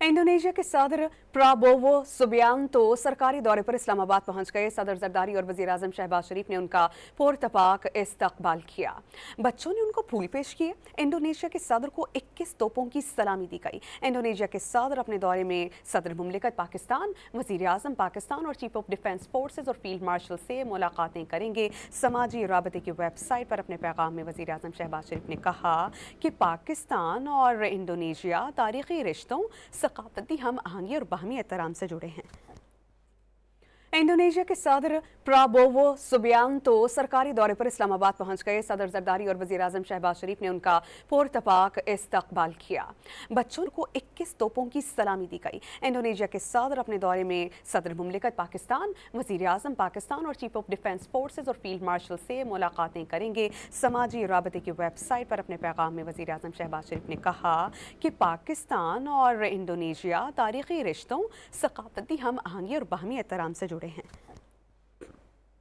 Indonesia के सदर Prabowo Subianto सरकारी दौरे पर इस्लामाबाद पहुंच गए। सदर जरदारी और वजीर आजम शहबाज शरीफ ने उनका पुरतपाक इस्तकबाल किया। बच्चों ने उनको फूल पेश किए। इंडोनेशिया के सदर को 21 तोपों की सलामी दी गई। इंडोनेशिया के सदर अपने दौरे में सदर मुमलिकत पाकिस्तान, वजीर आजम पाकिस्तान और चीफ ऑफ डिफेंस फोर्सेज और फील्ड मार्शल से मुलाकातें करेंगे। समाजी राबते की वेबसाइट पर अपने पैगाम में वजीर आजम शहबाज शरीफ ने कहा कि पाकिस्तान और इंडोनेशिया तारीखी रिश्तों, सकाफती हम आहंगी और बाहमी एहतराम से जुड़े हैं। इंडोनेशिया के सदर प्राबोवो सुबियांतो सरकारी दौरे पर इस्लामाबाद पहुंच गए। सदर जरदारी और वजीर आजम शहबाज शरीफ ने उनका पुरतपाक इस्तकबाल किया। बच्चों को 21 तोपों की सलामी दी गई। इंडोनेशिया के सदर अपने दौरे में सदर मुमलिकत पाकिस्तान, वजीर आजम पाकिस्तान और चीफ ऑफ डिफेंस फोर्सेज और फील्ड मार्शल से मुलाकातें करेंगे। समाजी राबते की वेबसाइट पर अपने पैगाम में वजीर आजम शहबाज शरीफ ने कहा कि पाकिस्तान और इंडोनेशिया तारीखी रिश्तों, सकाफती हम आहंगी और बाहमी एहतराम से जुड़े हैं।